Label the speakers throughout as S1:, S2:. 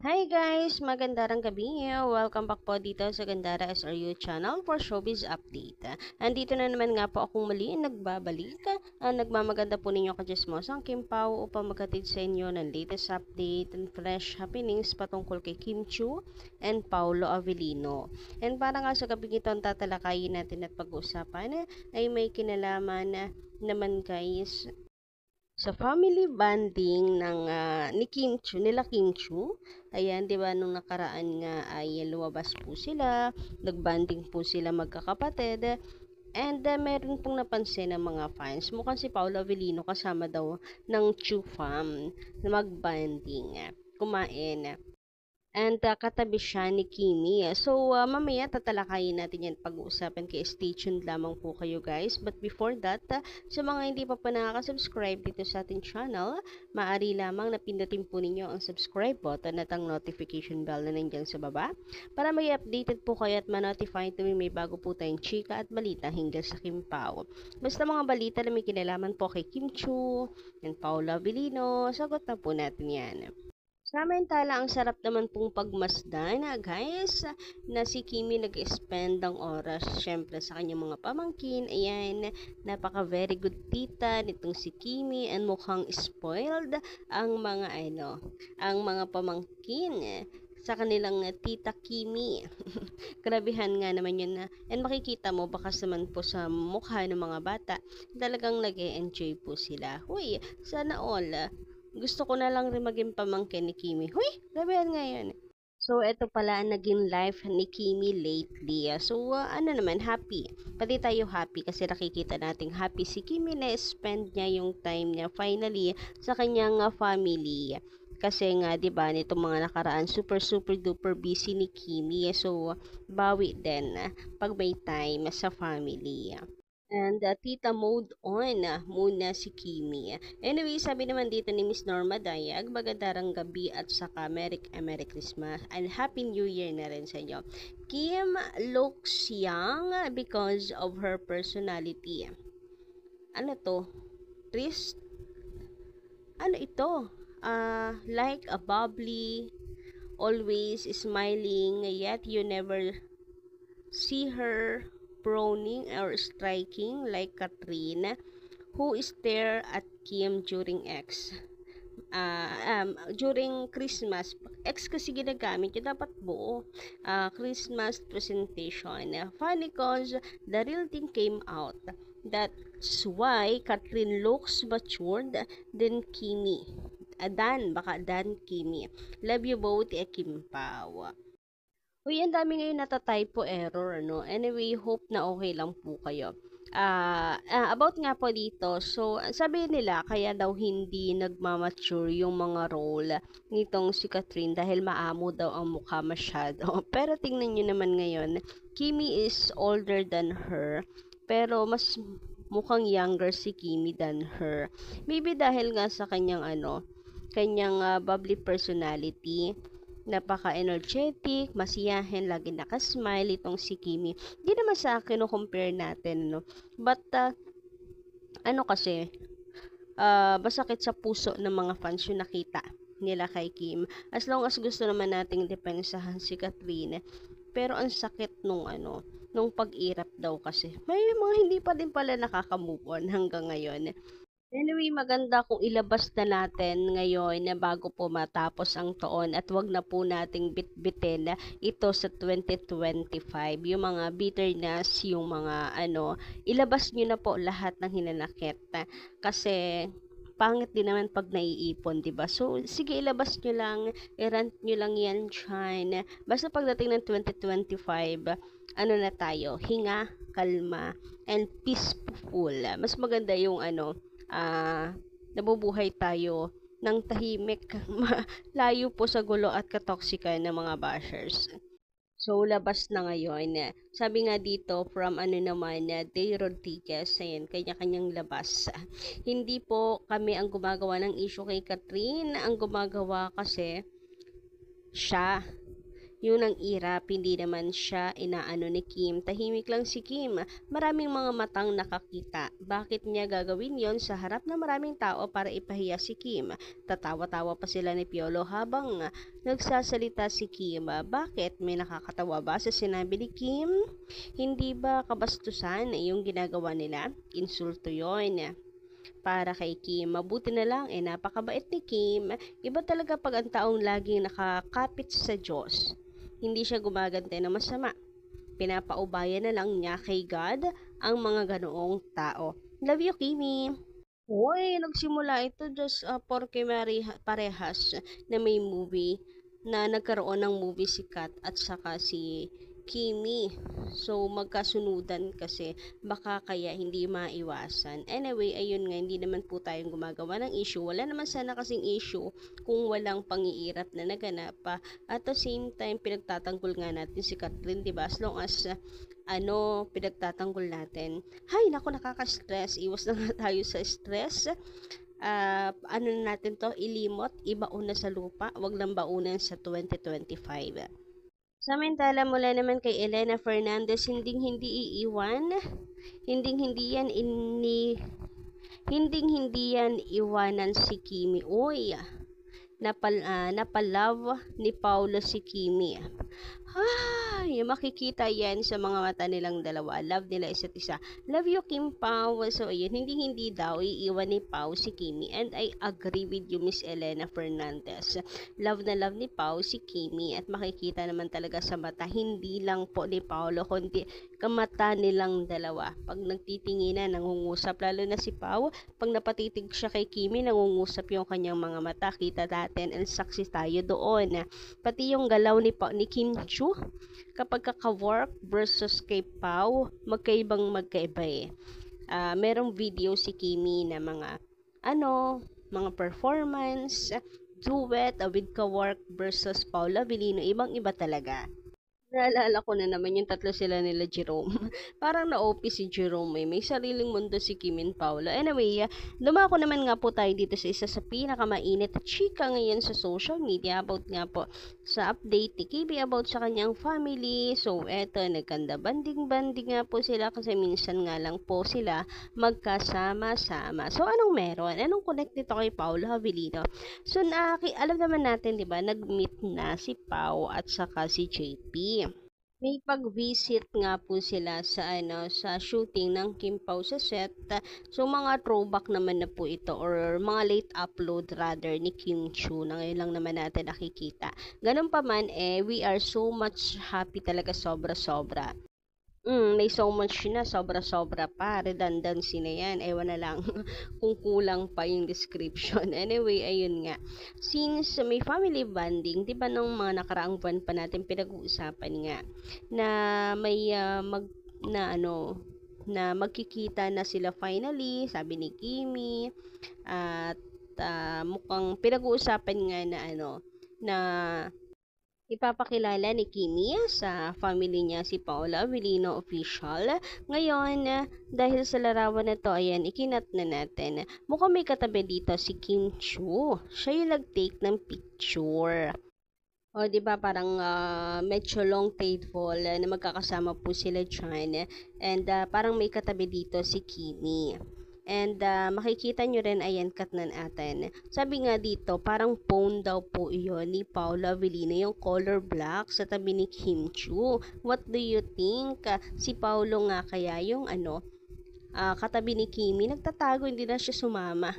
S1: Hi guys! Magandang gabi. Welcome back po dito sa Gandara SRU channel for Showbiz Update. Andito na naman nga po akong muli nagbabalik. Nagmamaganda po ninyo kachismosang Kim Pao upang maghatid sa inyo ng latest update and fresh happenings patungkol kay Kim Chiu and Paulo Avellino. And para nga sa gabi ito ang tatalakayin natin at pag-uusapan ay may kinalaman naman guys sa family bonding ng ni Kim Chiu, nila Kim Chiu. Ayan, 'di ba nung nakaraan nga ay lumabas po sila, nagbanding po sila magkakapatid. And meron pong napansin ng mga fans, mukhang si Paolo Avellino kasama daw ng Chiu fam na magbanding, kumain. And katabi siya ni Kimi. So, mamaya tatalakayin natin yan pag-uusapan kaya stay tuned lamang po kayo guys. But before that, sa mga hindi pa po nakaka-subscribe dito sa ating channel, maaari lamang na pindutin po ninyo ang subscribe button at ang notification bell na nandyan sa baba para may updated po kayo at ma-notify tuwing may bago po tayong chika at balita hinggil sa Kim Pao. Basta mga balita na may kinalaman po kay Kim Chiu and Paolo Avellino, sagot na po natin yan. Samantala, ang sarap naman pong pagmasdan guys, na si Kimi nag-spend ng oras syempre sa kanyang mga pamangkin. Ayan, napaka very good tita nitong si Kimi and mukhang spoiled ang mga ang mga pamangkin sa kanilang tita Kimi. Grabihan nga naman yun na. And makikita mo bakas naman po sa mukha ng mga bata, talagang nag-e-enjoy po sila. Huy, sana all. Gusto ko na lang rin maging pamangkin ni Kimi. Huy, grabe yan ngayon. So, ito pala ang naging life ni Kimi lately. So, ano naman, happy. Pati tayo happy kasi nakikita nating happy si Kimi na spend niya yung time niya finally sa kanyang family. Kasi nga, 'di ba, nitong mga nakaraan super super duper busy ni Kimi. So, bawi din pag may time sa family. And tita mode on muna si Kimi. Anyway, sabi naman dito ni Miss Norma Dayag, magadarang gabi at saka Merry Christmas and Happy New Year na rin sa inyo. Kim looks young because of her personality. Ano to? Trist? Ano ito? Like a bubbly, always smiling, yet you never see her proning or striking like Katrina, who stared at Kim during Christmas. X kasi ginagamit yun, dapat buo. Christmas presentation. Funny cause the real thing came out. That's why Katrin looks matured than Kimi. Dan Kimi. Love you both, Kim Pao. Uy, ang dami ngayon nata-typo error, no? Anyway, hope na okay lang po kayo. About nga po dito, so sabi nila kaya daw hindi nagmamature yung mga role nitong si Catherine dahil maamo daw ang mukha masyado. Pero tingnan nyo naman ngayon, Kimi is older than her, pero mas mukhang younger si Kimi than her. Maybe dahil nga sa kanyang kanyang bubbly personality, napaka-energetic, masiyahin, lagi nakasmile itong si Kimi. Hindi naman sa akin compare natin, no? But, kasi, masakit sa puso ng mga fans yung nakita nila kay Kim. As long as gusto naman nating depensahan si Katrina. Pero ang sakit nung pag-irap daw kasi. May mga hindi pa din pala nakaka-move on hanggang ngayon. Anyway, maganda kung ilabas na natin ngayon na bago po matapos ang taon at wag na po nating bitbitin ito sa 2025. Yung mga bitterness, yung mga ilabas nyo na po lahat ng hinanakit. Kasi pangit din naman pag naiipon, 'di ba? So, sige ilabas nyo lang, i-rant nyo lang yan, shine. Basta pagdating ng 2025, na tayo, hinga, kalma, and peaceful. Mas maganda yung nabubuhay tayo ng tahimik, layo po sa gulo at katoksika ng mga bashers. So, labas na ngayon. Sabi nga dito, from Day Rodriguez, ayan, kanya-kanyang labas. Hindi po kami ang gumagawa ng issue kay Catherine. Ang gumagawa kasi, siya. Yun ang irap, hindi naman siya inaano ni Kim. Tahimik lang si Kim. Maraming mga matang nakakita. Bakit niya gagawin yon sa harap ng maraming tao para ipahiya si Kim? Tatawa-tawa pa sila ni Piolo habang nagsasalita si Kim. Bakit? May nakakatawa ba sa sinabi ni Kim? Hindi ba kabastusan yung ginagawa nila? Insulto yon para kay Kim. Mabuti na lang, napakabait ni Kim. Iba talaga pag ang taong laging nakakapit sa Diyos. Hindi siya gumagante ng masama. Pinapaubayan na lang niya kay God ang mga ganoong tao. Love you, Kimi! Hoy, nagsimula ito just porke parehas na may movie na nagkaroon ng movie si Kat at saka si Kimi. So, magkasunudan kasi baka kaya hindi maiwasan. Anyway, ayun nga, hindi naman po tayong gumagawa ng issue. Wala naman sana kasing issue kung walang pangiirap na naganap. At the same time, pinagtatanggol nga natin si Catherine, diba? As long as pinagtatanggol natin. Hay, naku, nakaka-stress. Iwas na nga tayo sa stress. Ano natin to, ilimot, ibaon na sa lupa, wag lang baunan sa 2025. Samantala mula naman kay Elena Fernandez, hindi iiwan, hindi yan iwanan si Kimi. Uy, napalove ni Paulo si Kimi. Ay, makikita yan sa mga mata nilang dalawa. Love nila isa't isa. Love you, Kim Pao. So, ayun, hindi daw iiwan ni Pao si Kimi. And I agree with you, Miss Elena Fernandez. Love na love ni Pao si Kimi. At makikita naman talaga sa mata, hindi lang po ni Paolo, kundi kamata nilang dalawa. Pag nagtitinginan, nangungusap. Lalo na si Pao, pag napatitig siya kay Kimi, nangungusap yung kanyang mga mata. Kita natin, and saksi tayo doon. Pati yung galaw ni Kim Chu, kapag kaka-work versus kay Pau, magkaiba merong video si Kimi na mga performance, duet with ka-work versus Paula Avellino, ibang-iba talaga. Naalala ko na naman yung tatlo sila nila Jerome. Parang na-OP si Jerome. May sariling mundo si Kim and Paolo. Anyway, dumako naman nga po tayo dito sa isa sa pinakamainit at chika ngayon sa social media about nga po sa update ni Kimi about sa kanyang family. So, eto, nagkanda banding-banding nga po sila kasi minsan nga lang po sila magkasama-sama. So, anong meron? Anong connect dito kay Paolo Avellino? So, alam naman natin, di ba, nag-meet na si Pau at saka si JP. May pag-visit nga po sila sa shooting ng Kim Pao sa set. So mga throwback naman na po ito or mga late upload rather ni Kim Chu na ngayon lang naman natin nakikita. Ganun pa man we are so much happy talaga, sobra-sobra. May so much na, sobra-sobra pa. Redundancy na yan. Ewan na lang kung kulang pa yung description. Anyway, ayun nga. Since may family bonding, di ba nung mga nakaraang buwan pa natin pinag-uusapan nga na may na magkikita na sila finally, sabi ni Kimi. At mukhang pinag-uusapan nga na ipapakilala ni Kimi sa family niya si Paula Avellino official. Ngayon, dahil sa larawan na to, ayan, ikinat na natin. Mukhang may katabi dito si Kim Chu. Siya yung nag-take ng picture. O, di ba parang medyo long table na magkakasama po sila dyan. And parang may katabi dito si Kimi. And makikita nyo rin, ayan, cut na natin. Sabi nga dito, parang phone daw po iyon ni Paula Avellino, yung color black sa tabi ni Kim Chu. What do you think? Si Paulo nga kaya yung katabi ni Kimi, nagtatago, hindi na siya sumama.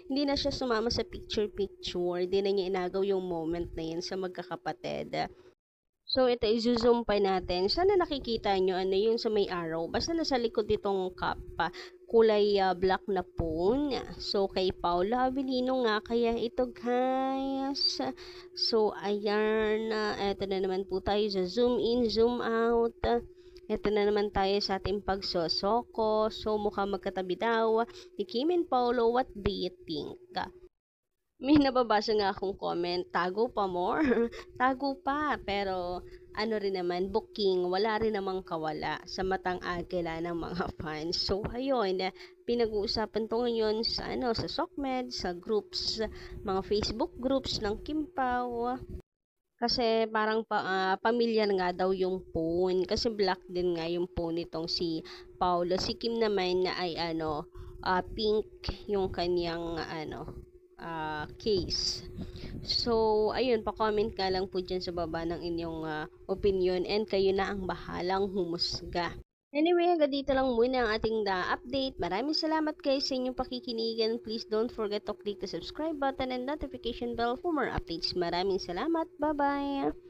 S1: Hindi na siya sumama sa picture-picture. Hindi na niya inagaw yung moment na yan sa magkakapatid. So, ito, i-zoom pa natin. Sana nakikita nyo, yung sa may arrow. Basta nasa likod itong cup, kulay black na phone. So, kay Paula Avellino nga, kaya ito, guys. So, ayan, ito na naman po tayo sa zoom in, zoom out. Ito na naman tayo sa ating pagsosoko. So, mukhang magkatabi daw ni Kim and Paulo. What do you think? May nababasa nga akong comment, tago pa more, tago pa, pero rin naman, booking, wala rin namang kawala sa matang agila ng mga fans. So, ayun, pinag-uusapan to ngayon sa SOCMED, sa groups, mga Facebook groups ng Kim Pao. Kasi parang pamilyar nga daw yung phone. Kasi black din nga yung phone nitong si Paulo. Si Kim naman na ay pink yung kanyang case. So, ayun, pa-comment nga lang po dyan sa baba ng inyong opinion and kayo na ang bahalang humusga. Anyway, hanggang dito lang muna ang ating update. Maraming salamat guys sa inyong pakikinigan. Please don't forget to click the subscribe button and notification bell for more updates. Maraming salamat. Bye-bye!